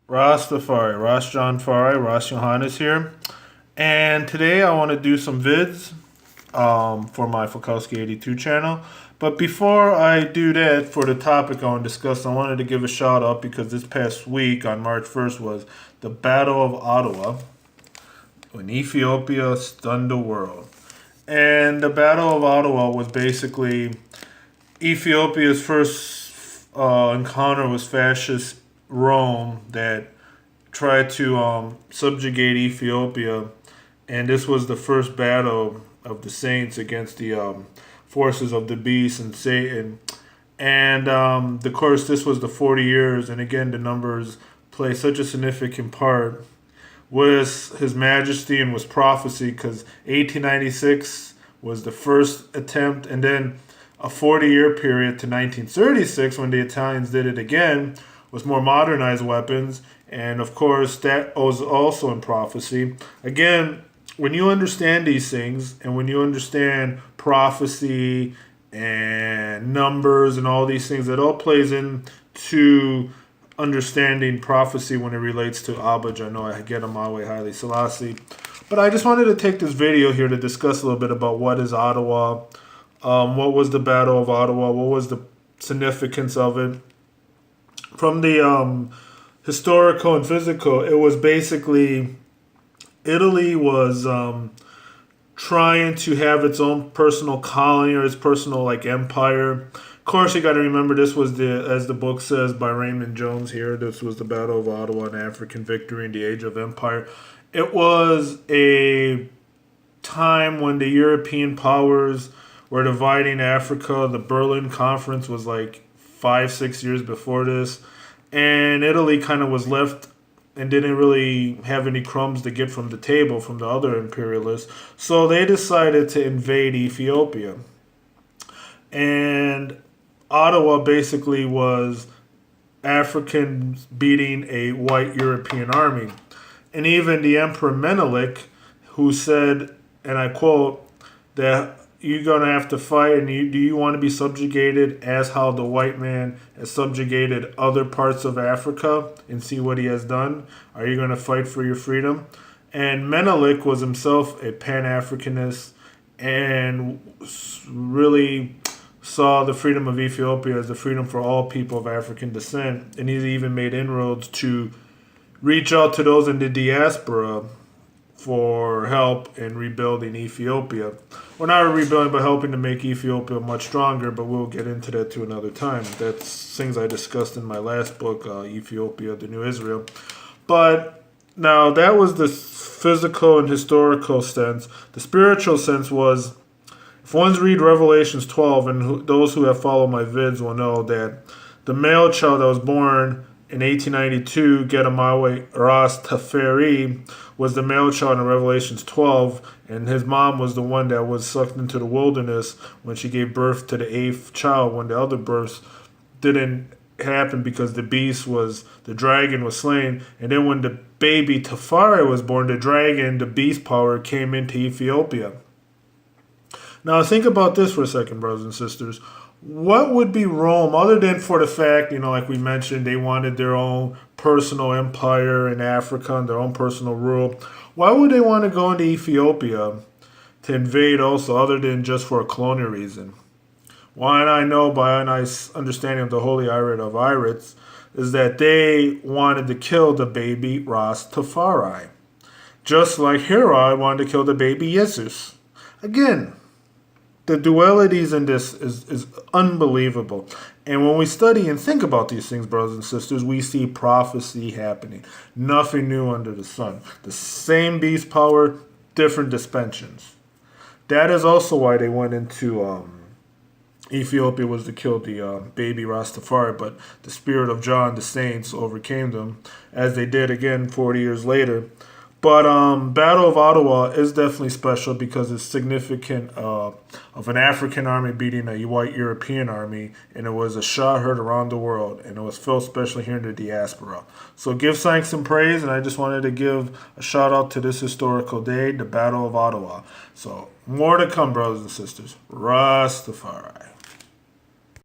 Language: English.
Rastafari, Ras John Fari, Ras Johannes here. And today I want to do some vids for my Fokowski82 channel. But before I do that, for the topic I want to discuss, I wanted to give a shout out because this past week on March 1st was the Battle of Adwa when Ethiopia stunned the world. And the Battle of Adwa was basically Ethiopia's first encounter with fascist Rome that tried to subjugate Ethiopia, and this was the first battle of the saints against the forces of the beast and Satan. And of course, this was the 40 years, and again, the numbers play such a significant part. Was His Majesty and was prophecy because 1896 was the first attempt, and then a 40-year period to 1936 when the Italians did it again with more modernized weapons. And of course, that was also in prophecy. Again, when you understand these things and when you understand prophecy and numbers and all these things, it all plays into understanding prophecy when it relates to Abba Jano, I get him my way, Haile Selassie. But I just wanted to take this video here to discuss a little bit about what is Ottawa, what was the Battle of Ottawa, what was the significance of it. From the historical and physical, it was basically Italy was trying to have its own personal colony or its personal empire. Of course, you got to remember this was as the book says by Raymond Jones here. This was the Battle of Ottawa, an African victory in the age of empire. It was a time when the European powers were dividing Africa. The Berlin Conference was 5-6 years before this, and Italy kind of was left and didn't really have any crumbs to get from the table from the other imperialists. So they decided to invade Ethiopia. And Ottawa basically was Africans beating a white European army. And even the Emperor Menelik, who said, and I quote, that you're going to have to fight, and do you want to be subjugated as how the white man has subjugated other parts of Africa and see what he has done? Are you going to fight for your freedom? And Menelik was himself a Pan-Africanist and really saw the freedom of Ethiopia as the freedom for all people of African descent. And he even made inroads to reach out to those in the diaspora for help in rebuilding Ethiopia. We're not rebuilding, but helping to make Ethiopia much stronger, but we'll get into that to another time. That's things I discussed in my last book, Ethiopia, the New Israel. But now that was the physical and historical sense. The spiritual sense was, if one's read Revelations 12, and those who have followed my vids will know that the male child that was born in 1892, Gedamawe Rastafari, was the male child in Revelations 12, and his mom was the one that was sucked into the wilderness when she gave birth to the 8th child, when the other births didn't happen because the dragon was slain. And then when the baby Tafari was born, the dragon, the beast power, came into Ethiopia. Now think about this for a second, brothers and sisters. What would be Rome, other than for the fact, like we mentioned, they wanted their own personal empire in Africa and their own personal rule? Why would they want to go into Ethiopia to invade also, other than just for a colonial reason? Why I know by a nice understanding of the Holy Irit of Irits is that they wanted to kill the baby Rastafari. Just like Herod wanted to kill the baby Jesus. Again, the dualities in this is unbelievable. And when we study and think about these things, brothers and sisters, we see prophecy happening. Nothing new under the sun. The same beast power, different dispensations. That is also why they went into Ethiopia, was to kill the baby Rastafari. But the spirit of John, the saints, overcame them, as they did again 40 years later. But Battle of Ottawa is definitely special because it's significant of an African army beating a white European army, and it was a shot heard around the world, and it was felt especially here in the diaspora. So give thanks and praise, and I just wanted to give a shout out to this historical day, the Battle of Ottawa. So more to come, brothers and sisters. Rastafari.